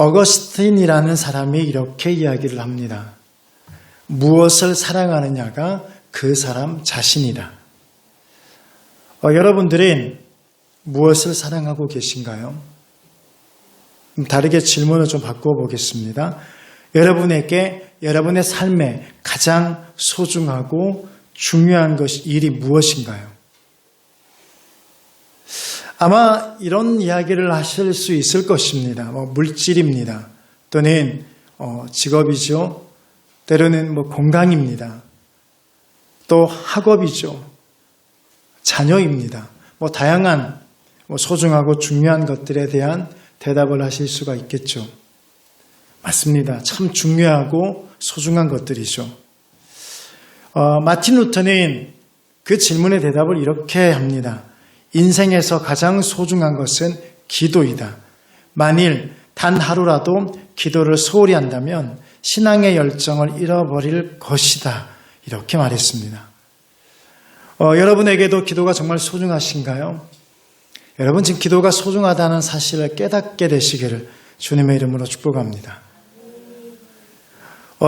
어거스틴이라는 사람이 이렇게 이야기를 합니다. 무엇을 사랑하느냐가 그 사람 자신이다. 여러분들은 무엇을 사랑하고 계신가요? 다르게 질문을 좀 바꿔보겠습니다. 여러분에게 여러분의 삶에 가장 소중하고 중요한 일이 무엇인가요? 아마 이런 이야기를 하실 수 있을 것입니다. 물질입니다. 또는 직업이죠. 때로는 건강입니다. 또 학업이죠. 자녀입니다. 다양한 소중하고 중요한 것들에 대한 대답을 하실 수가 있겠죠. 맞습니다. 참 중요하고 소중한 것들이죠. 마틴 루터는 그 질문의 대답을 이렇게 합니다. 인생에서 가장 소중한 것은 기도이다. 만일 단 하루라도 기도를 소홀히 한다면 신앙의 열정을 잃어버릴 것이다. 이렇게 말했습니다. 여러분에게도 기도가 정말 소중하신가요? 여러분 지금 기도가 소중하다는 사실을 깨닫게 되시기를 주님의 이름으로 축복합니다.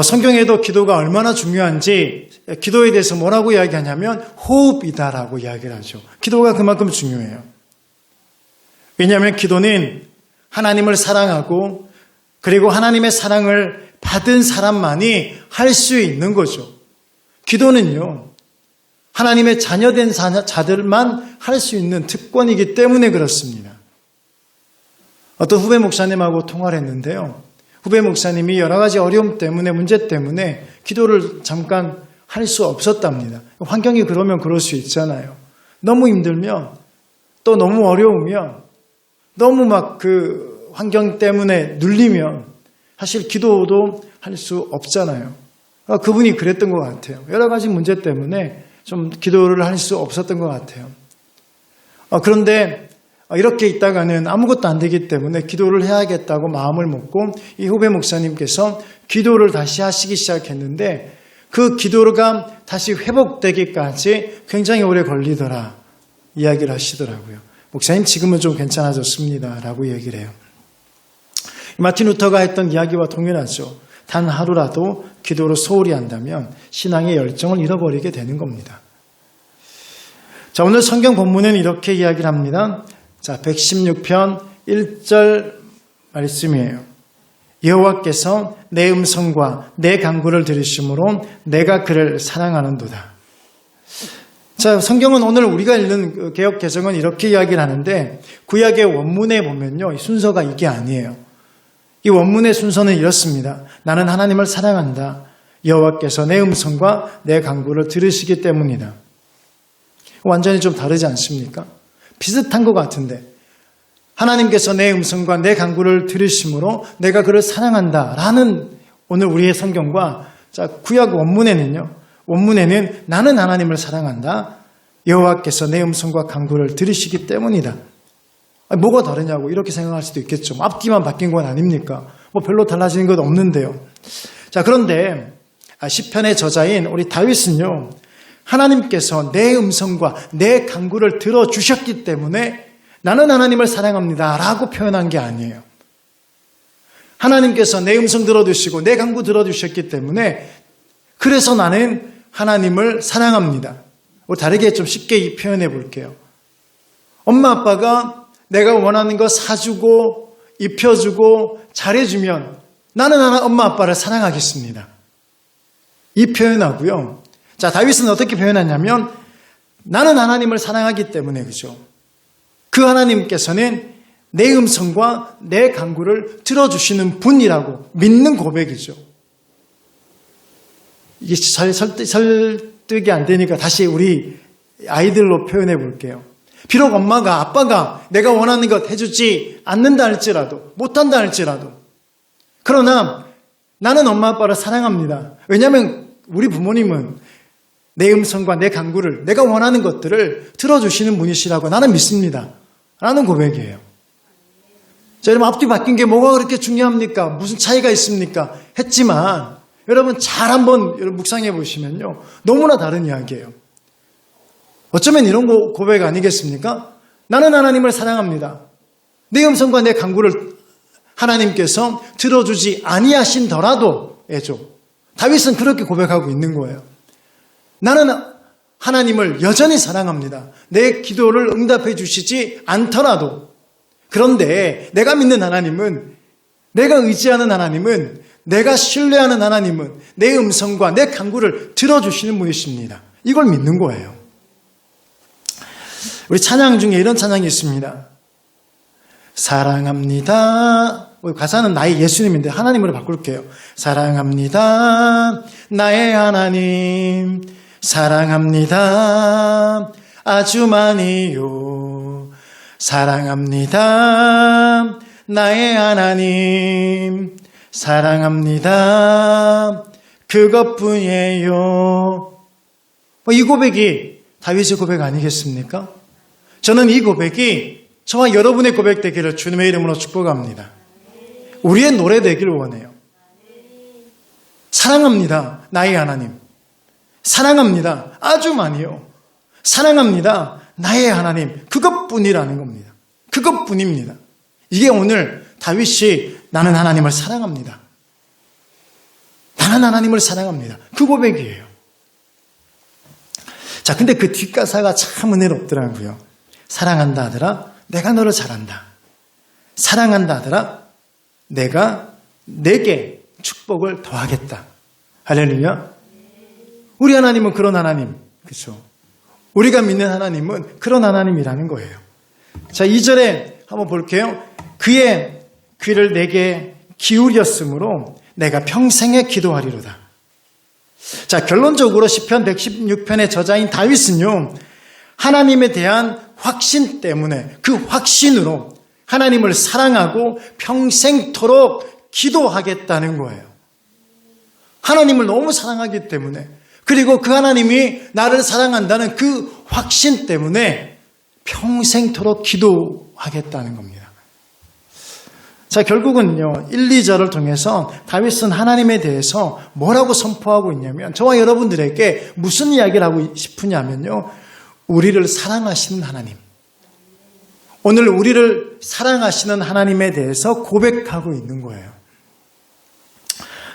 성경에도 기도가 얼마나 중요한지 기도에 대해서 뭐라고 이야기하냐면 호흡이다라고 이야기를 하죠. 기도가 그만큼 중요해요. 왜냐하면 기도는 하나님을 사랑하고 그리고 하나님의 사랑을 받은 사람만이 할 수 있는 거죠. 기도는요. 하나님의 자녀된 자들만 할 수 있는 특권이기 때문에 그렇습니다. 어떤 후배 목사님하고 통화를 했는데요. 후배 목사님이 여러 가지 어려움 때문에 문제 때문에 기도를 잠깐 할 수 없었답니다. 환경이 그러면 그럴 수 있잖아요. 너무 힘들면 또 너무 어려우면 너무 그 환경 때문에 눌리면 사실 기도도 할 수 없잖아요. 그분이 그랬던 것 같아요. 여러 가지 문제 때문에 좀 기도를 할 수 없었던 것 같아요. 그런데 이렇게 있다가는 아무것도 안 되기 때문에 기도를 해야겠다고 마음을 먹고 이 후배 목사님께서 기도를 다시 하시기 시작했는데 그 기도가 다시 회복되기까지 굉장히 오래 걸리더라 이야기를 하시더라고요. 목사님 지금은 좀 괜찮아졌습니다 라고 얘기를 해요. 마틴 루터가 했던 이야기와 동일하죠. 단 하루라도 기도를 소홀히 한다면 신앙의 열정을 잃어버리게 되는 겁니다. 자, 오늘 성경 본문은 이렇게 이야기를 합니다. 자, 116편 1절 말씀이에요. 여호와께서 내 음성과 내 간구를 들으심으로 내가 그를 사랑하는도다. 자, 성경은 오늘 우리가 읽는 개역 개정은 이렇게 이야기를 하는데 구약의 원문에 보면요. 순서가 이게 아니에요. 이 원문의 순서는 이렇습니다. 나는 하나님을 사랑한다. 여호와께서 내 음성과 내 간구를 들으시기 때문이다. 완전히 좀 다르지 않습니까? 비슷한 것 같은데 하나님께서 내 음성과 내 간구를 들으심으로 내가 그를 사랑한다 라는 오늘 우리의 성경과 자, 구약 원문에는 나는 하나님을 사랑한다. 여호와께서 내 음성과 간구를 들으시기 때문이다. 뭐가 다르냐고 이렇게 생각할 수도 있겠죠. 앞뒤만 바뀐 건 아닙니까? 별로 달라지는 것 없는데요. 자, 그런데 시편의 저자인 우리 다윗은요. 하나님께서 내 음성과 내 간구를 들어주셨기 때문에 나는 하나님을 사랑합니다 라고 표현한 게 아니에요. 하나님께서 내 음성 들어주시고 내 간구 들어주셨기 때문에 그래서 나는 하나님을 사랑합니다. 다르게 좀 쉽게 표현해 볼게요. 엄마 아빠가 내가 원하는 거 사주고 입혀주고 잘해주면 나는 엄마 아빠를 사랑하겠습니다. 이 표현하고요. 자, 다윗은 어떻게 표현하냐면 나는 하나님을 사랑하기 때문에 그죠. 그 하나님께서는 내 음성과 내 간구를 들어주시는 분이라고 믿는 고백이죠. 이게 잘 설득이 안 되니까 다시 우리 아이들로 표현해 볼게요. 비록 엄마가 아빠가 내가 원하는 것 해주지 않는다 할지라도 못한다 할지라도 그러나 나는 엄마 아빠를 사랑합니다. 왜냐하면 우리 부모님은 내 음성과 내 간구를 내가 원하는 것들을 들어주시는 분이시라고 나는 믿습니다. 라는 고백이에요. 자, 여러분 앞뒤 바뀐 게 뭐가 그렇게 중요합니까? 무슨 차이가 있습니까? 했지만 여러분 잘 한번 묵상해 보시면요. 너무나 다른 이야기예요. 어쩌면 이런 고백 아니겠습니까? 나는 하나님을 사랑합니다. 내 음성과 내 간구를 하나님께서 들어주지 아니하신더라도 다윗은 그렇게 고백하고 있는 거예요. 나는 하나님을 여전히 사랑합니다. 내 기도를 응답해 주시지 않더라도. 그런데 내가 믿는 하나님은, 내가 의지하는 하나님은, 내가 신뢰하는 하나님은 내 음성과 내 간구를 들어주시는 분이십니다. 이걸 믿는 거예요. 우리 찬양 중에 이런 찬양이 있습니다. 사랑합니다. 가사는 나의 예수님인데 하나님으로 바꿀게요. 사랑합니다. 나의 하나님. 사랑합니다. 아주 많이요. 사랑합니다. 나의 하나님. 사랑합니다. 그것뿐이에요. 이 고백이 다윗의 고백 아니겠습니까? 저는 이 고백이 저와 여러분의 고백 되기를 주님의 이름으로 축복합니다. 우리의 노래 되기를 원해요. 사랑합니다. 나의 하나님. 사랑합니다. 아주 많이요. 사랑합니다. 나의 하나님. 그것뿐이라는 겁니다. 그것뿐입니다. 이게 오늘 다윗이 나는 하나님을 사랑합니다. 나는 하나님을 사랑합니다. 그 고백이에요. 자, 근데 그 뒷가사가 참 은혜롭더라고요. 사랑한다 하더라. 내가 너를 잘한다. 사랑한다 하더라. 내가 내게 축복을 더하겠다. 할렐루야. 우리 하나님은 그런 하나님. 그렇죠? 우리가 믿는 하나님은 그런 하나님이라는 거예요. 자, 2절에 한번 볼게요. 그의 귀를 내게 기울였으므로 내가 평생에 기도하리로다. 자, 결론적으로 시편 116편의 저자인 다윗은요, 하나님에 대한 확신 때문에, 그 확신으로 하나님을 사랑하고 평생토록 기도하겠다는 거예요. 하나님을 너무 사랑하기 때문에, 그리고 그 하나님이 나를 사랑한다는 그 확신 때문에 평생토록 기도하겠다는 겁니다. 자, 결국은요, 1, 2절을 통해서 다윗은 하나님에 대해서 뭐라고 선포하고 있냐면, 저와 여러분들에게 무슨 이야기를 하고 싶으냐면요, 우리를 사랑하시는 하나님. 오늘 우리를 사랑하시는 하나님에 대해서 고백하고 있는 거예요.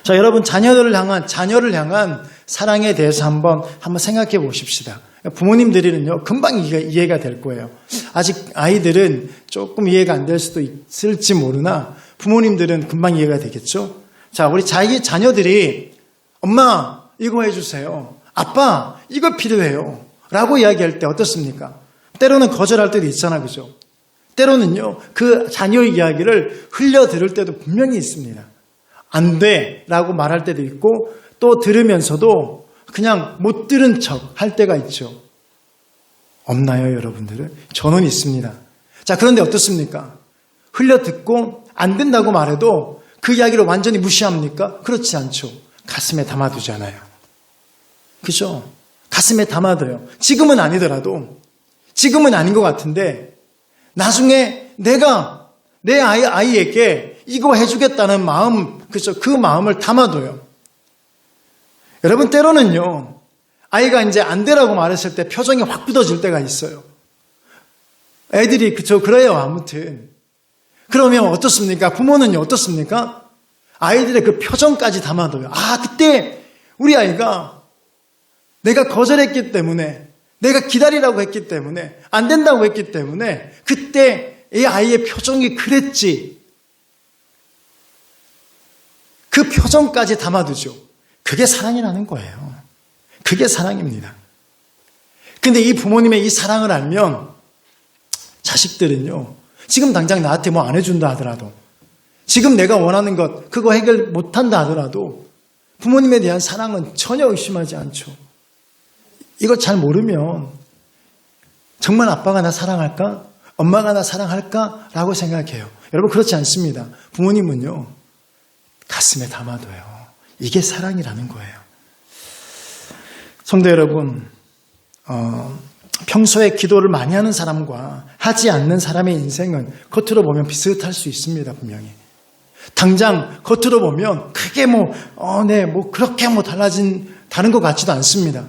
자, 여러분, 자녀를 향한 사랑에 대해서 한번 생각해 보십시다. 부모님들이는요, 금방 이해가 될 거예요. 아직 아이들은 조금 이해가 안 될 수도 있을지 모르나 부모님들은 금방 이해가 되겠죠. 자, 우리 자기 자녀들이 엄마 이거 해주세요. 아빠 이거 필요해요. 라고 이야기할 때 어떻습니까? 때로는 거절할 때도 있잖아, 그죠? 때로는요, 그 자녀의 이야기를 흘려 들을 때도 분명히 있습니다. 안 돼 라고 말할 때도 있고, 또 들으면서도 그냥 못 들은 척 할 때가 있죠. 없나요, 여러분들은? 저는 있습니다. 자, 그런데 어떻습니까? 흘려 듣고 안 된다고 말해도 그 이야기를 완전히 무시합니까? 그렇지 않죠. 가슴에 담아두잖아요. 그죠? 가슴에 담아둬요. 지금은 아니더라도, 지금은 아닌 것 같은데 나중에 내가 내 아이에게 이거 해주겠다는 마음, 그죠? 그 마음을 담아둬요. 여러분, 때로는요, 아이가 이제 안 되라고 말했을 때 표정이 확 굳어질 때가 있어요. 애들이, 그쵸, 그래요, 아무튼. 그러면 어떻습니까? 부모는요, 어떻습니까? 아이들의 그 표정까지 담아둬요. 아, 그때 우리 아이가 내가 거절했기 때문에, 내가 기다리라고 했기 때문에, 안 된다고 했기 때문에, 그때 이 아이의 표정이 그랬지. 그 표정까지 담아두죠. 그게 사랑이라는 거예요. 그게 사랑입니다. 근데 이 부모님의 이 사랑을 알면 자식들은요, 지금 당장 나한테 뭐 안 해준다 하더라도, 지금 내가 원하는 것 그거 해결 못한다 하더라도 부모님에 대한 사랑은 전혀 의심하지 않죠. 이걸 잘 모르면 정말 아빠가 나 사랑할까? 엄마가 나 사랑할까? 라고 생각해요. 여러분, 그렇지 않습니다. 부모님은요, 가슴에 담아둬요. 이게 사랑이라는 거예요. 성도 여러분, 평소에 기도를 많이 하는 사람과 하지 않는 사람의 인생은 겉으로 보면 비슷할 수 있습니다, 분명히. 당장 겉으로 보면 크게 그렇게 다른 것 같지도 않습니다.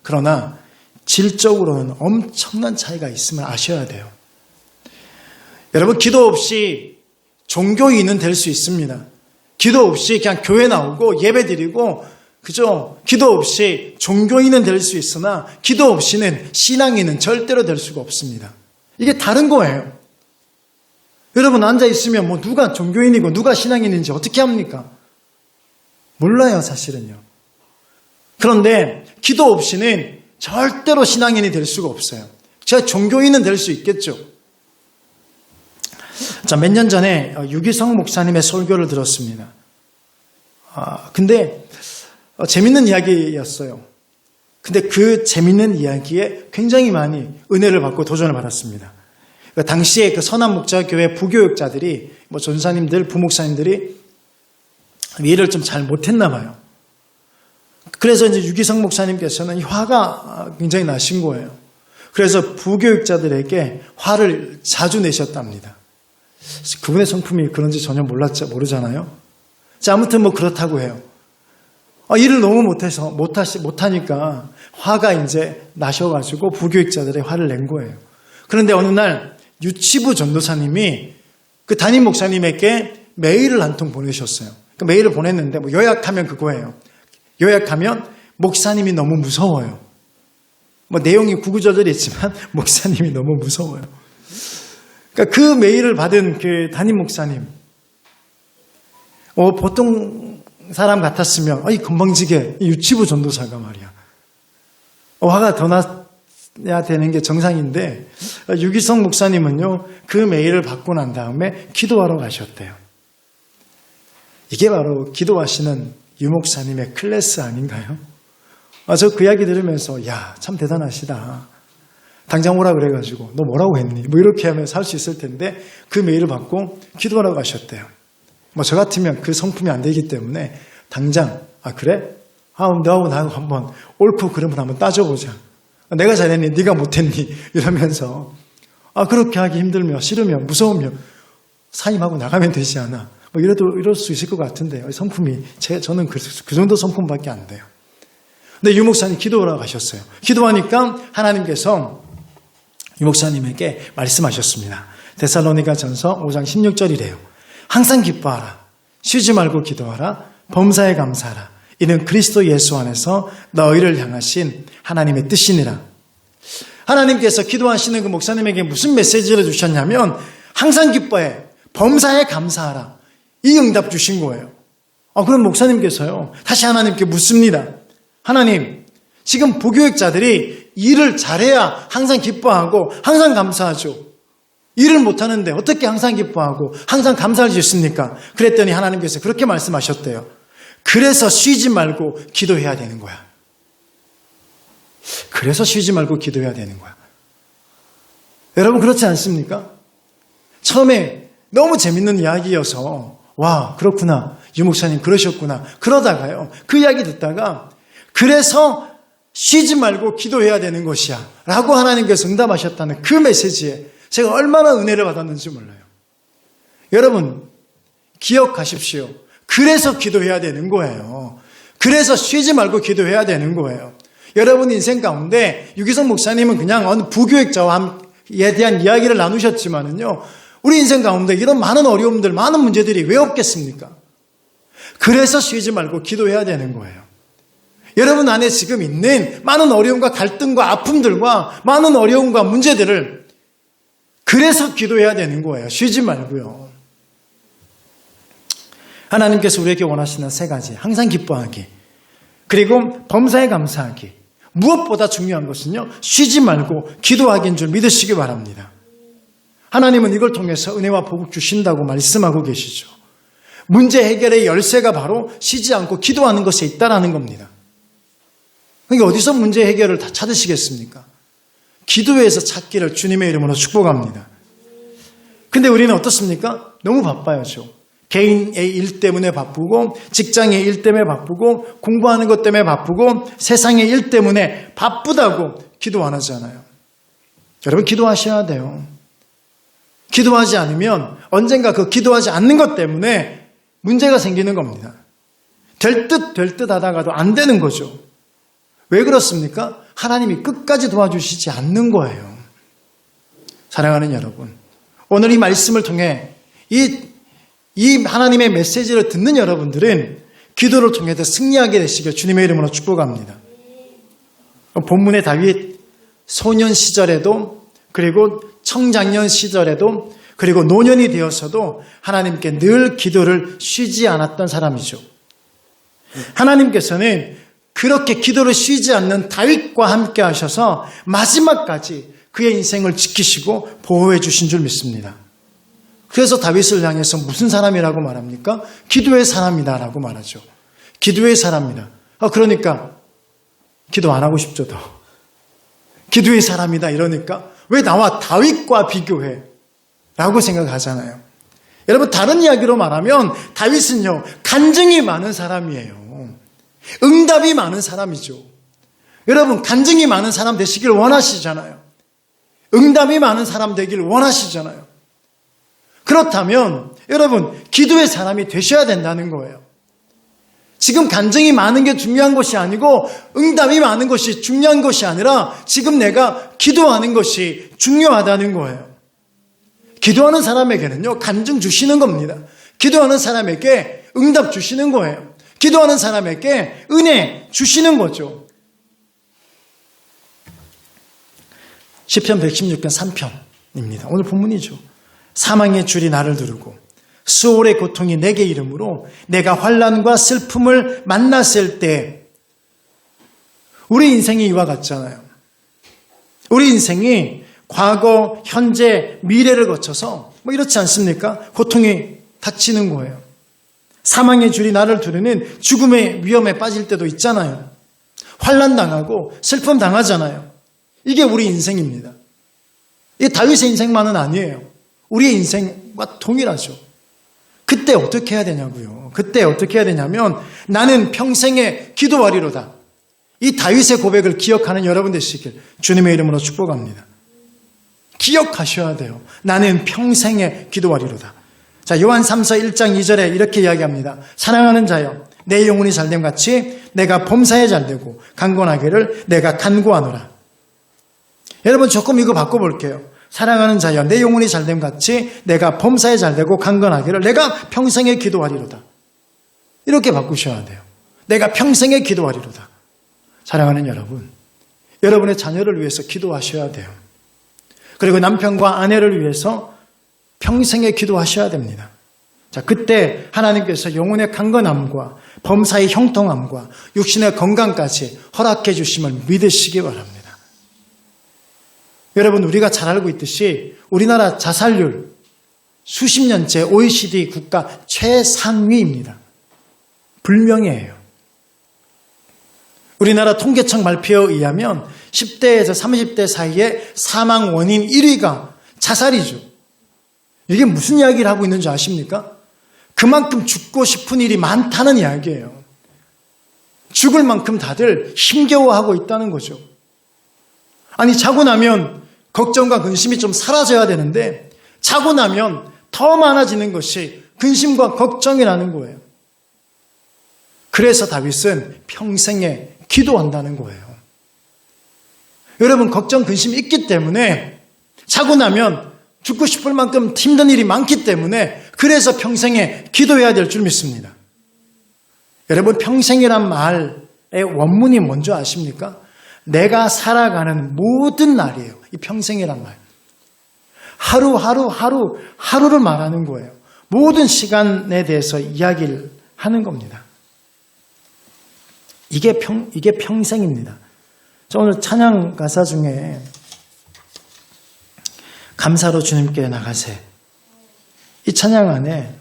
그러나 질적으로는 엄청난 차이가 있음을 아셔야 돼요. 여러분, 기도 없이 종교인은 될 수 있습니다. 기도 없이 그냥 교회 나오고 예배 드리고 그죠? 기도 없이 종교인은 될 수 있으나 기도 없이는 신앙인은 절대로 될 수가 없습니다. 이게 다른 거예요. 여러분 앉아 있으면 뭐 누가 종교인이고 누가 신앙인인지 어떻게 합니까? 몰라요, 사실은요. 그런데 기도 없이는 절대로 신앙인이 될 수가 없어요. 제가 종교인은 될 수 있겠죠. 자, 몇 년 전에 유기성 목사님의 설교를 들었습니다. 근데 재밌는 이야기였어요. 근데 그 재밌는 이야기에 굉장히 많이 은혜를 받고 도전을 받았습니다. 당시에 그 선한 목자교회 부교육자들이 뭐 전사님들, 부목사님들이 일을 좀 잘 못했나 봐요. 그래서 이제 유기성 목사님께서는 화가 굉장히 나신 거예요. 그래서 부교육자들에게 화를 자주 내셨답니다. 그분의 성품이 그런지 전혀 모르잖아요. 자, 아무튼 뭐 그렇다고 해요. 일을 너무 못하니까 화가 이제 나셔가지고 부교육자들의 화를 낸 거예요. 그런데 어느 날 유치부 전도사님이 그 담임 목사님에게 메일을 한 통 보내셨어요. 그 메일을 보냈는데 뭐 요약하면 그거예요. 요약하면 목사님이 너무 무서워요. 뭐 내용이 구구절절했지만 목사님이 너무 무서워요. 그러니까 그 메일을 받은 그 담임 목사님, 보통 사람 같았으면 이 건방지게 유치부 전도사가 말이야. 화가 더 나야 되는 게 정상인데 유기성 목사님은요 그 메일을 받고 난 다음에 기도하러 가셨대요. 이게 바로 기도하시는 유 목사님의 클래스 아닌가요? 저 그 이야기 들으면서 야, 참 대단하시다. 당장 오라 그래가지고 너 뭐라고 했니? 뭐 이렇게 하면서 할 수 있을 텐데 그 메일을 받고 기도하러 가셨대요. 뭐 저 같으면 그 성품이 안 되기 때문에 당장 그래? 너하고 나하고 한번 옳고 그름을 한번 따져보자. 내가 잘했니? 네가 못했니? 이러면서 그렇게 하기 힘들며 싫으며 무서우며 사임하고 나가면 되지 않아. 뭐 이럴 수 있을 것 같은데 성품이 저는 그 정도 성품밖에 안 돼요. 근데 유 목사님 기도하러 가셨어요. 기도하니까 하나님께서 유 목사님에게 말씀하셨습니다. 데살로니가전서 5장 16절이래요. 항상 기뻐하라. 쉬지 말고 기도하라. 범사에 감사하라. 이는 그리스도 예수 안에서 너희를 향하신 하나님의 뜻이니라. 하나님께서 기도하시는 그 목사님에게 무슨 메시지를 주셨냐면 항상 기뻐해. 범사에 감사하라. 이 응답 주신 거예요. 그럼 목사님께서요 다시 하나님께 묻습니다. 하나님, 지금 부교육자들이 일을 잘해야 항상 기뻐하고 항상 감사하죠. 일을 못하는데 어떻게 항상 기뻐하고 항상 감사할 수 있습니까? 그랬더니 하나님께서 그렇게 말씀하셨대요. 그래서 쉬지 말고 기도해야 되는 거야. 그래서 쉬지 말고 기도해야 되는 거야. 여러분 그렇지 않습니까? 처음에 너무 재밌는 이야기여서 와, 그렇구나. 유 목사님 그러셨구나. 그러다가요. 그 이야기 듣다가 그래서 쉬지 말고 기도해야 되는 것이야. 라고 하나님께서 응답하셨다는 그 메시지에 제가 얼마나 은혜를 받았는지 몰라요. 여러분, 기억하십시오. 그래서 기도해야 되는 거예요. 그래서 쉬지 말고 기도해야 되는 거예요. 여러분 인생 가운데 유기성 목사님은 그냥 어느 부교육자와 에 대한 이야기를 나누셨지만은요. 우리 인생 가운데 이런 많은 어려움들, 많은 문제들이 왜 없겠습니까? 그래서 쉬지 말고 기도해야 되는 거예요. 여러분 안에 지금 있는 많은 어려움과 갈등과 아픔들과 많은 어려움과 문제들을 그래서 기도해야 되는 거예요. 쉬지 말고요. 하나님께서 우리에게 원하시는 세 가지. 항상 기뻐하기. 그리고 범사에 감사하기. 무엇보다 중요한 것은요. 쉬지 말고 기도하기인 줄 믿으시기 바랍니다. 하나님은 이걸 통해서 은혜와 복을 주신다고 말씀하고 계시죠. 문제 해결의 열쇠가 바로 쉬지 않고 기도하는 것에 있다라는 겁니다. 그러니까 어디서 문제 해결을 다 찾으시겠습니까? 기도에서 찾기를 주님의 이름으로 축복합니다. 근데 우리는 어떻습니까? 너무 바빠야죠. 개인의 일 때문에 바쁘고 직장의 일 때문에 바쁘고 공부하는 것 때문에 바쁘고 세상의 일 때문에 바쁘다고 기도 안 하잖아요. 여러분 기도하셔야 돼요. 기도하지 않으면 언젠가 그 기도하지 않는 것 때문에 문제가 생기는 겁니다. 될 듯 하다가도 안 되는 거죠. 왜 그렇습니까? 하나님이 끝까지 도와주시지 않는 거예요. 사랑하는 여러분, 오늘 이 말씀을 통해 이 이 하나님의 메시지를 듣는 여러분들은 기도를 통해서 승리하게 되시길 주님의 이름으로 축복합니다. 본문의 다윗 소년 시절에도 그리고 청장년 시절에도 그리고 노년이 되어서도 하나님께 늘 기도를 쉬지 않았던 사람이죠. 하나님께서는 그렇게 기도를 쉬지 않는 다윗과 함께 하셔서 마지막까지 그의 인생을 지키시고 보호해 주신 줄 믿습니다. 그래서 다윗을 향해서 무슨 사람이라고 말합니까? 기도의 사람이다라고 말하죠. 기도의 사람이다. 그러니까 기도 안 하고 싶죠, 더. 기도의 사람이다 이러니까 왜 나와 다윗과 비교해? 라고 생각하잖아요. 여러분, 다른 이야기로 말하면 다윗은요, 간증이 많은 사람이에요. 응답이 많은 사람이죠. 여러분, 간증이 많은 사람 되시길 원하시잖아요. 응답이 많은 사람 되길 원하시잖아요. 그렇다면 여러분, 기도의 사람이 되셔야 된다는 거예요. 지금 간증이 많은 게 중요한 것이 아니고 응답이 많은 것이 중요한 것이 아니라 지금 내가 기도하는 것이 중요하다는 거예요. 기도하는 사람에게는요, 간증 주시는 겁니다. 기도하는 사람에게 응답 주시는 거예요. 기도하는 사람에게 은혜 주시는 거죠. 시편 116편 3편입니다. 오늘 본문이죠. 사망의 줄이 나를 두르고 수월의 고통이 내게 이름으로 내가 환난과 슬픔을 만났을 때, 우리 인생이 이와 같잖아요. 우리 인생이 과거, 현재, 미래를 거쳐서 이렇지 않습니까? 고통이 닥치는 거예요. 사망의 줄이 나를 두르는 죽음의 위험에 빠질 때도 있잖아요. 환난 당하고 슬픔 당하잖아요. 이게 우리 인생입니다. 이게 다윗의 인생만은 아니에요. 우리의 인생과 동일하죠. 그때 어떻게 해야 되냐고요. 그때 어떻게 해야 되냐면 나는 평생에 기도하리로다. 이 다윗의 고백을 기억하는 여러분 되시길 주님의 이름으로 축복합니다. 기억하셔야 돼요. 나는 평생에 기도하리로다. 자, 요한 3서 1장 2절에 이렇게 이야기합니다. 사랑하는 자여, 내 영혼이 잘됨 같이 내가 범사에 잘되고 강건하기를 내가 간구하노라. 여러분, 조금 이거 바꿔볼게요. 사랑하는 자여, 내 영혼이 잘됨 같이 내가 범사에 잘되고 강건하기를 내가 평생에 기도하리로다. 이렇게 바꾸셔야 돼요. 내가 평생에 기도하리로다. 사랑하는 여러분, 여러분의 자녀를 위해서 기도하셔야 돼요. 그리고 남편과 아내를 위해서 평생에 기도하셔야 됩니다. 자, 그때 하나님께서 영혼의 강건함과 범사의 형통함과 육신의 건강까지 허락해 주심을 믿으시기 바랍니다. 여러분, 우리가 잘 알고 있듯이 우리나라 자살률 수십 년째 OECD 국가 최상위입니다. 불명예예요. 우리나라 통계청 발표에 의하면 10대에서 30대 사이에 사망 원인 1위가 자살이죠. 이게 무슨 이야기를 하고 있는지 아십니까? 그만큼 죽고 싶은 일이 많다는 이야기예요. 죽을 만큼 다들 힘겨워하고 있다는 거죠. 아니, 자고 나면 걱정과 근심이 좀 사라져야 되는데 자고 나면 더 많아지는 것이 근심과 걱정이라는 거예요. 그래서 다윗은 평생에 기도한다는 거예요. 여러분, 걱정, 근심이 있기 때문에 자고 나면 죽고 싶을 만큼 힘든 일이 많기 때문에 그래서 평생에 기도해야 될 줄 믿습니다. 여러분, 평생이란 말의 원문이 뭔지 아십니까? 내가 살아가는 모든 날이에요. 이 평생이란 말. 하루를 말하는 거예요. 모든 시간에 대해서 이야기를 하는 겁니다. 이게 평생입니다. 저 오늘 찬양 가사 중에 감사로 주님께 나가세. 이 찬양 안에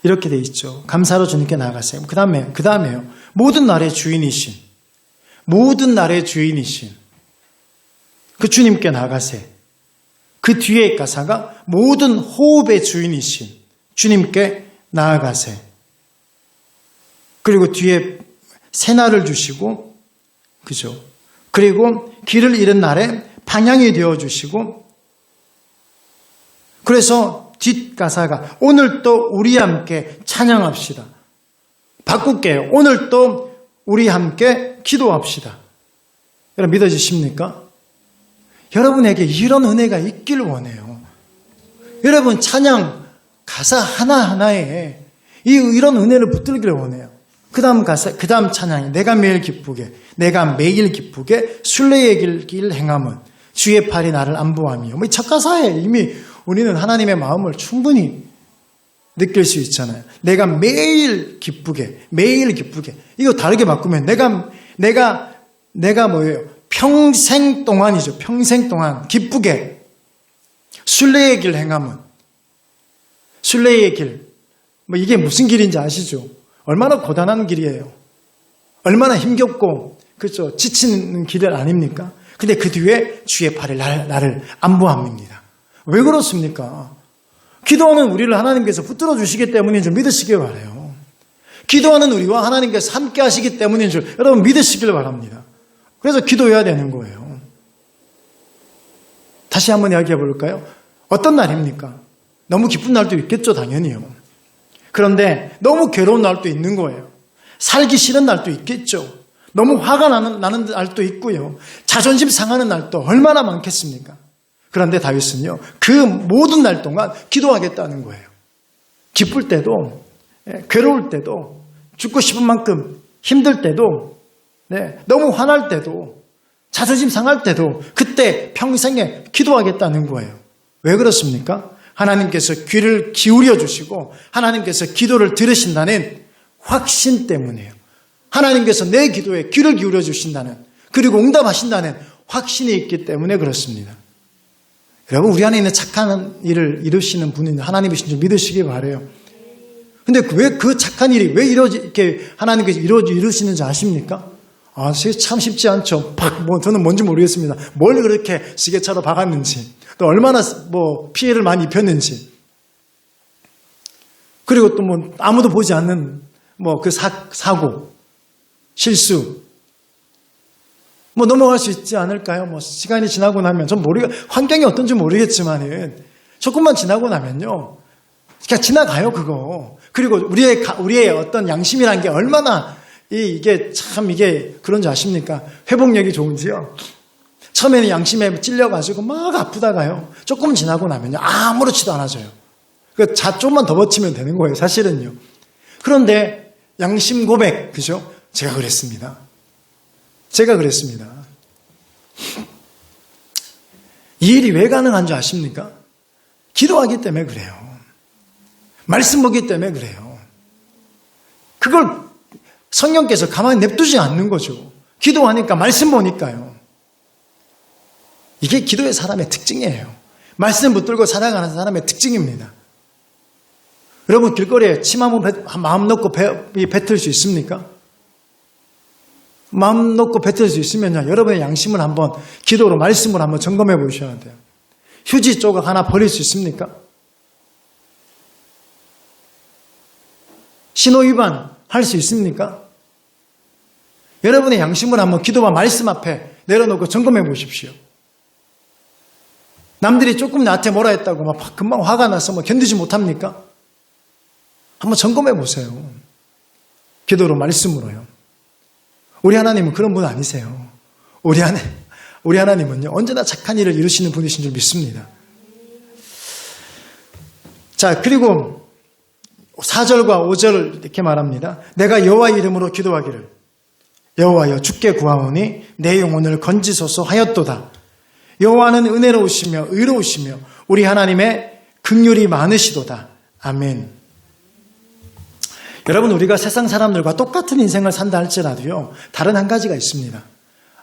이렇게 돼 있죠. 감사로 주님께 나가세. 그 다음에요. 모든 날의 주인이신 그 주님께 나가세. 그 뒤에 가사가 모든 호흡의 주인이신 주님께 나아가세. 그리고 뒤에 새날을 주시고, 그죠? 그리고 길을 잃은 날에 방향이 되어주시고, 그래서 뒷가사가 오늘 또 우리 함께 찬양합시다. 바꿀게요. 오늘 또 우리 함께 기도합시다. 여러분, 믿어지십니까? 여러분에게 이런 은혜가 있길 원해요. 여러분, 찬양 가사 하나하나에 이런 은혜를 붙들기를 원해요. 그 다음 가사, 그 다음 찬양이 내가 매일 기쁘게 순례의 길 행함은 주의 팔이 나를 안보함이요. 이 첫 가사에 이미 우리는 하나님의 마음을 충분히 느낄 수 있잖아요. 내가 매일 기쁘게. 이거 다르게 바꾸면 내가 뭐예요? 평생 동안이죠. 평생 동안 기쁘게. 순례의 길 행함은. 순례의 길. 이게 무슨 길인지 아시죠? 얼마나 고단한 길이에요. 얼마나 힘겹고, 그렇죠? 지치는 길 아닙니까? 근데 그 뒤에 주의 팔이 나를 안보합니다. 왜 그렇습니까? 기도하는 우리를 하나님께서 붙들어 주시기 때문인 줄 믿으시길 바라요. 기도하는 우리와 하나님께서 함께 하시기 때문인 줄 여러분 믿으시길 바랍니다. 그래서 기도해야 되는 거예요. 다시 한번 이야기해 볼까요? 어떤 날입니까? 너무 기쁜 날도 있겠죠, 당연히요. 그런데 너무 괴로운 날도 있는 거예요. 살기 싫은 날도 있겠죠. 너무 화가 나는 날도 있고요. 자존심 상하는 날도 얼마나 많겠습니까? 그런데 다윗은요, 그 모든 날 동안 기도하겠다는 거예요. 기쁠 때도, 괴로울 때도, 죽고 싶은 만큼 힘들 때도, 너무 화날 때도, 자존심 상할 때도, 그때 평생에 기도하겠다는 거예요. 왜 그렇습니까? 하나님께서 귀를 기울여 주시고, 하나님께서 기도를 들으신다는 확신 때문이에요. 하나님께서 내 기도에 귀를 기울여 주신다는, 그리고 응답하신다는 확신이 있기 때문에 그렇습니다. 여러분, 우리 안에 있는 착한 일을 이루시는 분이 하나님이신 줄 믿으시기 바라요. 근데 왜 그 착한 일이 왜 이렇게 하나님께서 이루시는지 아십니까? 참 쉽지 않죠. 저는 뭔지 모르겠습니다. 뭘 그렇게 시계차로 박았는지, 또 얼마나 피해를 많이 입혔는지, 그리고 또 아무도 보지 않는 그 사고, 실수, 넘어갈 수 있지 않을까요? 시간이 지나고 나면, 환경이 어떤지 모르겠지만은, 조금만 지나고 나면요. 그냥 지나가요, 그거. 그리고 우리의 어떤 양심이란 게 얼마나, 이게 그런지 아십니까? 회복력이 좋은지요. 처음에는 양심에 찔려가지고 막 아프다가요. 조금 지나고 나면요. 아무렇지도 않아져요. 조금만 더 버티면 되는 거예요, 사실은요. 그런데, 양심 고백, 그죠? 제가 그랬습니다. 이 일이 왜 가능한 줄 아십니까? 기도하기 때문에 그래요. 말씀 보기 때문에 그래요. 그걸 성령께서 가만히 냅두지 않는 거죠. 기도하니까, 말씀 보니까요. 이게 기도의 사람의 특징이에요. 말씀 붙들고 살아가는 사람의 특징입니다. 여러분, 길거리에 침 마음 놓고 뱉을 수 있습니까? 마음 놓고 뱉을 수 있으면요, 여러분의 양심을 한번 기도로, 말씀으로 한번 점검해 보셔야 돼요. 휴지 조각 하나 버릴 수 있습니까? 신호 위반 할 수 있습니까? 여러분의 양심을 한번 기도와 말씀 앞에 내려놓고 점검해 보십시오. 남들이 조금 나한테 뭐라 했다고 금방 화가 나서 견디지 못합니까? 한번 점검해 보세요. 기도로, 말씀으로요. 우리 하나님은 그런 분 아니세요. 우리 하나님은요, 언제나 착한 일을 이루시는 분이신 줄 믿습니다. 자, 그리고 4절과 5절을 이렇게 말합니다. 내가 여호와 이름으로 기도하기를, 여호와여 주께 구하오니 내 영혼을 건지소서 하였도다. 여호와는 은혜로우시며 의로우시며 우리 하나님의 긍휼이 많으시도다. 아멘. 여러분, 우리가 세상 사람들과 똑같은 인생을 산다 할지라도요, 다른 한 가지가 있습니다.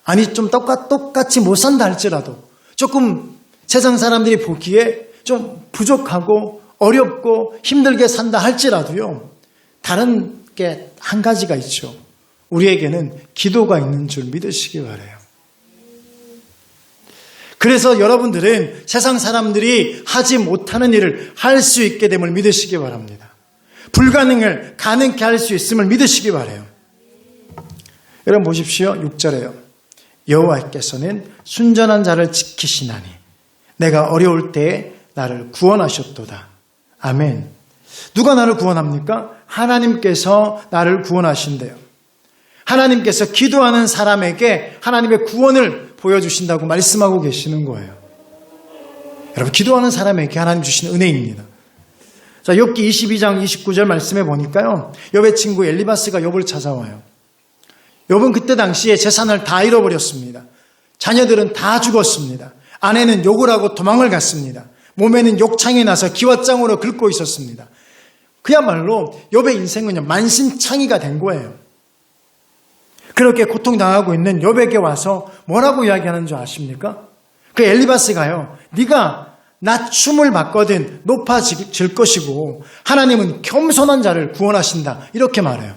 아니, 좀 똑같이 못 산다 할지라도, 조금 세상 사람들이 보기에 좀 부족하고 어렵고 힘들게 산다 할지라도요, 다른 게 한 가지가 있죠. 우리에게는 기도가 있는 줄 믿으시기 바라요. 그래서 여러분들은 세상 사람들이 하지 못하는 일을 할 수 있게 됨을 믿으시기 바랍니다. 불가능을 가능케 할 수 있음을 믿으시기 바라요. 여러분 보십시오. 6절에요. 여호와께서는 순전한 자를 지키시나니 내가 어려울 때에 나를 구원하셨도다. 아멘. 누가 나를 구원합니까? 하나님께서 나를 구원하신대요. 하나님께서 기도하는 사람에게 하나님의 구원을 보여주신다고 말씀하고 계시는 거예요. 여러분, 기도하는 사람에게 하나님 주신 은혜입니다. 자, 욥기 22장 29절 말씀해 보니까요. 욥의 친구 엘리바스가 욥을 찾아와요. 욥은 그때 당시에 재산을 다 잃어버렸습니다. 자녀들은 다 죽었습니다. 아내는 욕을 하고 도망을 갔습니다. 몸에는 욕창이 나서 기왓장으로 긁고 있었습니다. 그야말로 욥의 인생은요, 만신창이가 된 거예요. 그렇게 고통당하고 있는 욥에게 와서 뭐라고 이야기하는 줄 아십니까? 그 엘리바스가요, 네가 낮춤을 받거든 높아질 것이고 하나님은 겸손한 자를 구원하신다, 이렇게 말해요.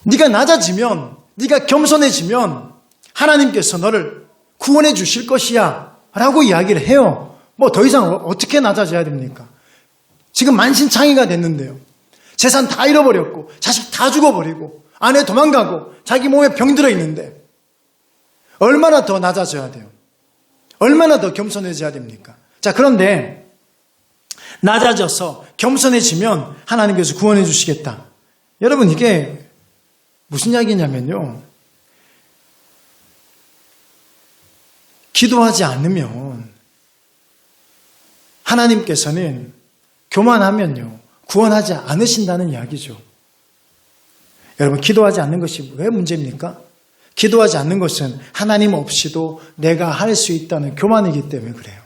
네가 낮아지면, 네가 겸손해지면 하나님께서 너를 구원해 주실 것이야 라고 이야기를 해요. 뭐 더 이상 어떻게 낮아져야 됩니까? 지금 만신창이가 됐는데요. 재산 다 잃어버렸고 자식 다 죽어버리고 아내 도망가고 자기 몸에 병 들어 있는데 얼마나 더 낮아져야 돼요? 얼마나 더 겸손해져야 됩니까? 자, 그런데 낮아져서 겸손해지면 하나님께서 구원해 주시겠다. 여러분, 이게 무슨 이야기냐면요, 기도하지 않으면 하나님께서는 교만하면요 구원하지 않으신다는 이야기죠. 여러분, 기도하지 않는 것이 왜 문제입니까? 기도하지 않는 것은 하나님 없이도 내가 할 수 있다는 교만이기 때문에 그래요.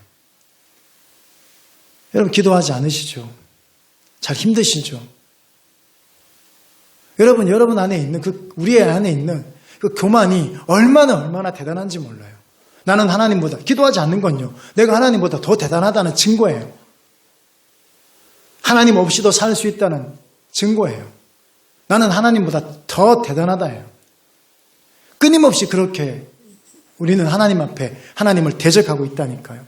여러분, 기도하지 않으시죠? 잘 힘드시죠? 여러분 안에 있는 우리 안에 있는 그 교만이 얼마나 대단한지 몰라요. 나는 하나님보다, 기도하지 않는 건요, 내가 하나님보다 더 대단하다는 증거예요. 하나님 없이도 살 수 있다는 증거예요. 나는 하나님보다 더 대단하다예요. 끊임없이 그렇게 우리는 하나님 앞에 하나님을 대적하고 있다니까요.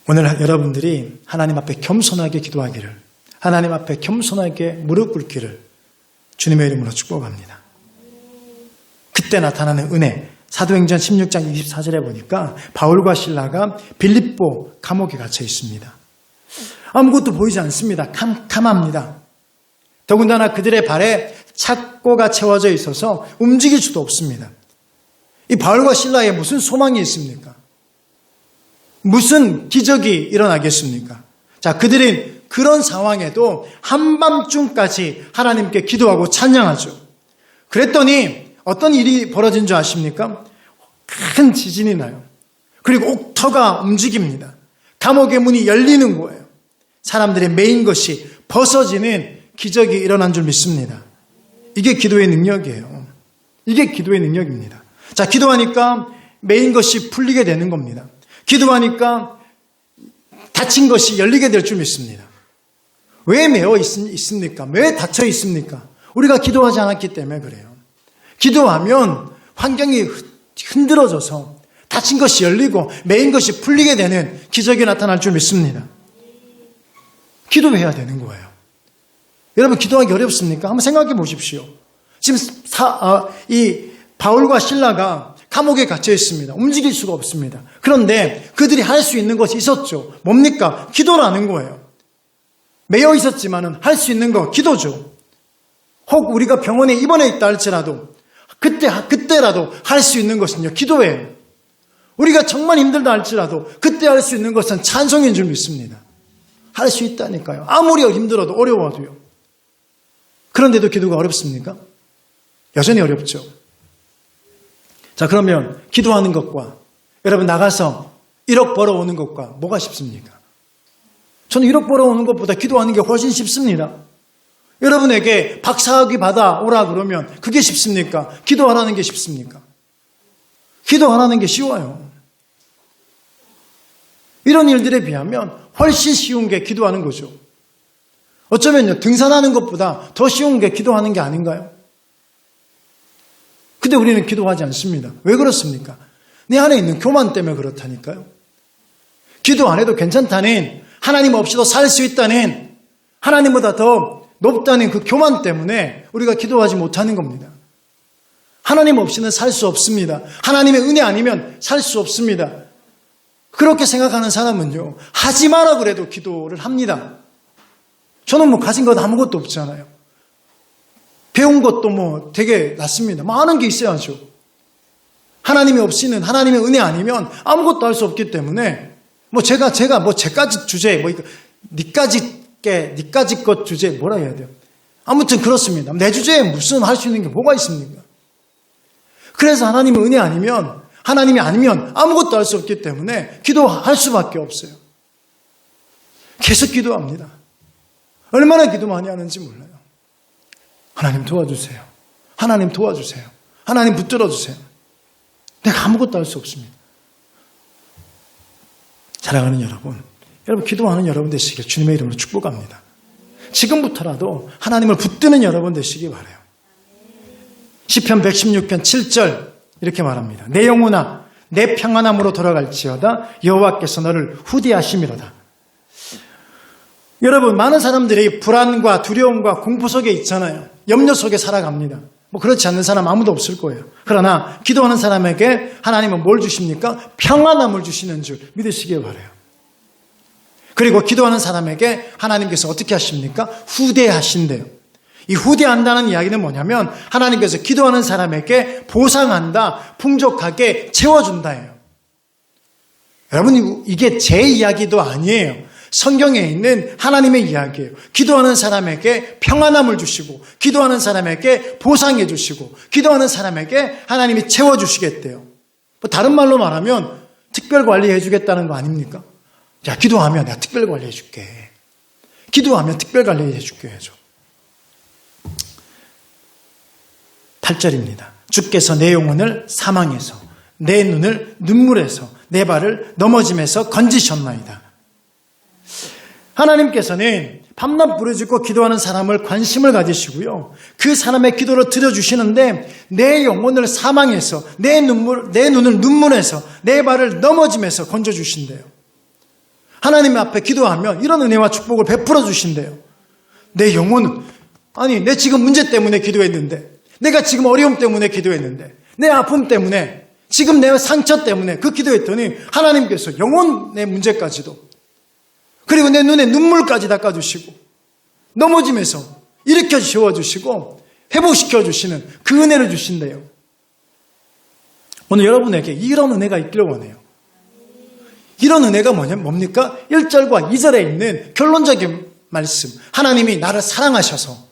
오늘 여러분들이 하나님 앞에 겸손하게 기도하기를, 하나님 앞에 겸손하게 무릎 꿇기를 주님의 이름으로 축복합니다. 그때 나타나는 은혜, 사도행전 16장 24절에 보니까 바울과 실라가 빌립보 감옥에 갇혀 있습니다. 아무것도 보이지 않습니다. 캄캄합니다. 더군다나 그들의 발에 착고가 채워져 있어서 움직일 수도 없습니다. 이 바울과 실라에 무슨 소망이 있습니까? 무슨 기적이 일어나겠습니까? 자, 그들은 그런 상황에도 한밤중까지 하나님께 기도하고 찬양하죠. 그랬더니 어떤 일이 벌어진 줄 아십니까? 큰 지진이 나요. 그리고 옥터가 움직입니다. 감옥의 문이 열리는 거예요. 사람들의 매인 것이 벗어지는 기적이 일어난 줄 믿습니다. 이게 기도의 능력이에요. 이게 기도의 능력입니다. 자, 기도하니까 매인 것이 풀리게 되는 겁니다. 기도하니까 닫힌 것이 열리게 될 줄 믿습니다. 왜 매여 있습니까? 왜 닫혀 있습니까? 우리가 기도하지 않았기 때문에 그래요. 기도하면 환경이 흔들어져서 닫힌 것이 열리고 매인 것이 풀리게 되는 기적이 나타날 줄 믿습니다. 기도해야 되는 거예요. 여러분, 기도하기 어렵습니까? 한번 생각해 보십시오. 지금 이 바울과 실라가 감옥에 갇혀 있습니다. 움직일 수가 없습니다. 그런데 그들이 할 수 있는 것이 있었죠. 뭡니까? 기도라는 거예요. 매여 있었지만은 할 수 있는 거 기도죠. 혹 우리가 병원에 입원해 있다 할지라도 그때라도 할 수 있는 것은요, 기도예요. 우리가 정말 힘들다 할지라도 그때 할 수 있는 것은 찬송인 줄 믿습니다. 할 수 있다니까요. 아무리 힘들어도 어려워도요. 그런데도 기도가 어렵습니까? 여전히 어렵죠. 자, 그러면 기도하는 것과 여러분 나가서 1억 벌어오는 것과 뭐가 쉽습니까? 저는 1억 벌어오는 것보다 기도하는 게 훨씬 쉽습니다. 여러분에게 박사학위 받아오라 그러면 그게 쉽습니까? 기도하라는 게 쉽습니까? 기도하라는 게 쉬워요. 이런 일들에 비하면 훨씬 쉬운 게 기도하는 거죠. 어쩌면요, 등산하는 것보다 더 쉬운 게 기도하는 게 아닌가요? 근데 우리는 기도하지 않습니다. 왜 그렇습니까? 내 안에 있는 교만 때문에 그렇다니까요. 기도 안 해도 괜찮다는, 하나님 없이도 살 수 있다는, 하나님보다 더 높다는 그 교만 때문에 우리가 기도하지 못하는 겁니다. 하나님 없이는 살 수 없습니다. 하나님의 은혜 아니면 살 수 없습니다. 그렇게 생각하는 사람은요, 하지 마라 그래도 기도를 합니다. 저는 뭐 가진 것 아무것도 없잖아요. 배운 것도 뭐 되게 낮습니다. 많은 게 있어야죠. 하나님이 없이는, 하나님의 은혜 아니면 아무것도 할 수 없기 때문에 뭐 제까지 주제, 니까지 것 주제, 뭐라 해야 돼요? 아무튼 그렇습니다. 내 주제에 무슨 할 수 있는 게 뭐가 있습니까? 그래서 하나님의 은혜 아니면, 하나님이 아니면 아무것도 할 수 없기 때문에 기도할 수밖에 없어요. 계속 기도합니다. 얼마나 기도 많이 하는지 몰라요. 하나님 도와주세요. 하나님 도와주세요. 하나님 붙들어주세요. 내가 아무것도 할 수 없습니다. 사랑하는 여러분, 기도하는 여러분 되시길 주님의 이름으로 축복합니다. 지금부터라도 하나님을 붙드는 여러분 되시기 바라요. 시편 116편 7절 이렇게 말합니다. 내 영혼아 내 평안함으로 돌아갈지어다 여호와께서 너를 후대하심이로다. 여러분, 많은 사람들이 불안과 두려움과 공포 속에 있잖아요. 염려 속에 살아갑니다. 뭐 그렇지 않는 사람 아무도 없을 거예요. 그러나 기도하는 사람에게 하나님은 뭘 주십니까? 평안함을 주시는 줄 믿으시길 바라요. 그리고 기도하는 사람에게 하나님께서 어떻게 하십니까? 후대하신대요. 이 후대한다는 이야기는 뭐냐면 하나님께서 기도하는 사람에게 보상한다, 풍족하게 채워준다예요. 여러분, 이게 제 이야기도 아니에요. 성경에 있는 하나님의 이야기예요. 기도하는 사람에게 평안함을 주시고, 기도하는 사람에게 보상해 주시고, 기도하는 사람에게 하나님이 채워주시겠대요. 뭐 다른 말로 말하면 특별 관리해 주겠다는 거 아닙니까? 야, 기도하면 내가 특별 관리해 줄게. 기도하면 특별 관리해 줄게 해줘. 8절입니다. 주께서 내 영혼을 사망에서, 내 눈을 눈물에서, 내 발을 넘어짐에서 건지셨나이다. 하나님께서는 밤낮 부르짖고 기도하는 사람을 관심을 가지시고요. 그 사람의 기도를 들어주시는데 내 영혼을 사망에서, 내 눈을 눈물에서, 내 발을 넘어짐에서 건져주신대요. 하나님 앞에 기도하면 이런 은혜와 축복을 베풀어 주신대요. 내 영혼은, 내 지금 문제 때문에 기도했는데, 내가 지금 어려움 때문에 기도했는데, 내 아픔 때문에, 지금 내 상처 때문에 그 기도했더니 하나님께서 영혼의 문제까지도, 그리고 내 눈에 눈물까지 닦아주시고 넘어짐에서 일으켜 세워주시고 회복시켜 주시는 그 은혜를 주신대요. 오늘 여러분에게 이런 은혜가 있기를 원해요. 이런 은혜가 뭡니까? 1절과 2절에 있는 결론적인 말씀. 하나님이 나를 사랑하셔서,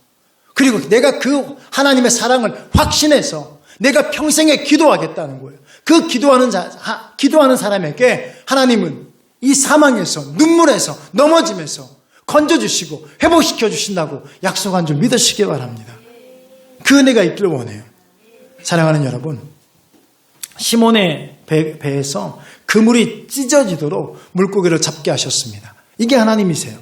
그리고 내가 그 하나님의 사랑을 확신해서 내가 평생에 기도하겠다는 거예요. 그 기도하는 사람에게 하나님은 이 사망에서, 눈물에서, 넘어짐에서 건져주시고 회복시켜 주신다고 약속한 줄 믿으시기 바랍니다. 그 은혜가 있기를 원해요. 사랑하는 여러분, 시몬의 배에서 그물이 찢어지도록 물고기를 잡게 하셨습니다. 이게 하나님이세요.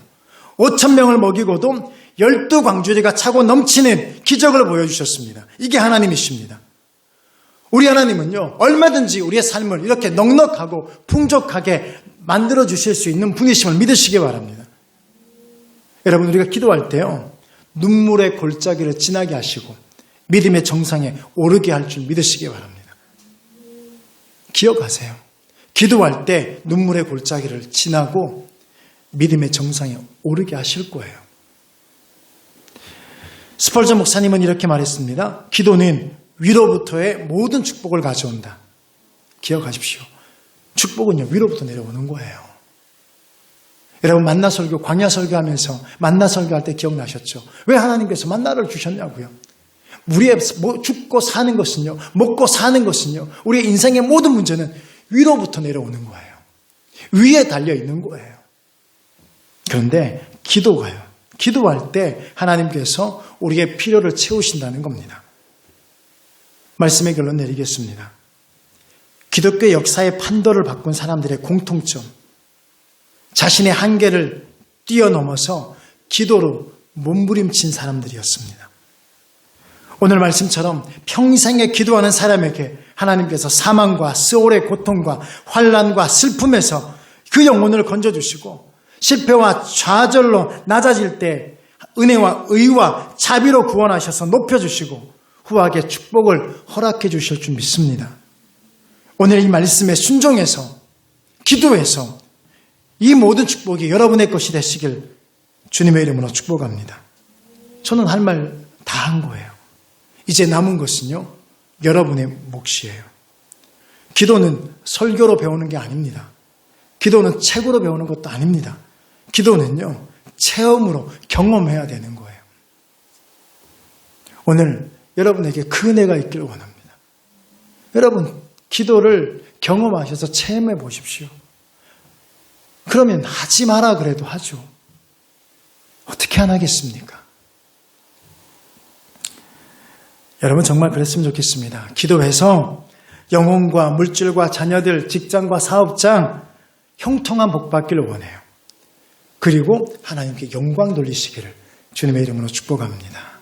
5,000명을 먹이고도 12광주리가 차고 넘치는 기적을 보여주셨습니다. 이게 하나님이십니다. 우리 하나님은요, 얼마든지 우리의 삶을 이렇게 넉넉하고 풍족하게 만들어 주실 수 있는 분이심을 믿으시기 바랍니다. 여러분, 우리가 기도할 때요, 눈물의 골짜기를 지나게 하시고 믿음의 정상에 오르게 할 줄 믿으시기 바랍니다. 기억하세요. 기도할 때 눈물의 골짜기를 지나고 믿음의 정상에 오르게 하실 거예요. 스펄전 목사님은 이렇게 말했습니다. 기도는 위로부터의 모든 축복을 가져온다. 기억하십시오. 축복은요, 위로부터 내려오는 거예요. 여러분, 만나 설교, 광야 설교하면서 만나 설교할 때 기억나셨죠? 왜 하나님께서 만나를 주셨냐고요? 우리의 죽고 사는 것은요, 먹고 사는 것은요, 우리의 인생의 모든 문제는 위로부터 내려오는 거예요. 위에 달려 있는 거예요. 그런데 기도가요, 기도할 때 하나님께서 우리의 필요를 채우신다는 겁니다. 말씀의 결론 내리겠습니다. 기독교 역사의 판도를 바꾼 사람들의 공통점, 자신의 한계를 뛰어넘어서 기도로 몸부림친 사람들이었습니다. 오늘 말씀처럼 평생에 기도하는 사람에게 하나님께서 사망과 스올의 고통과 환난과 슬픔에서 그 영혼을 건져주시고, 실패와 좌절로 낮아질 때 은혜와 의와 자비로 구원하셔서 높여주시고 후하게 축복을 허락해 주실 줄 믿습니다. 오늘 이 말씀에 순종해서 기도해서 이 모든 축복이 여러분의 것이 되시길 주님의 이름으로 축복합니다. 저는 할 말 다 한 거예요. 이제 남은 것은요, 여러분의 몫이에요. 기도는 설교로 배우는 게 아닙니다. 기도는 책으로 배우는 것도 아닙니다. 기도는요, 체험으로 경험해야 되는 거예요. 오늘 여러분에게 그 은혜가 있기를 원합니다. 여러분, 기도를 경험하셔서 체험해 보십시오. 그러면 하지 마라 그래도 하죠. 어떻게 안 하겠습니까? 여러분 정말 그랬으면 좋겠습니다. 기도해서 영혼과 물질과 자녀들, 직장과 사업장 형통한 복 받기를 원해요. 그리고 하나님께 영광 돌리시기를 주님의 이름으로 축복합니다.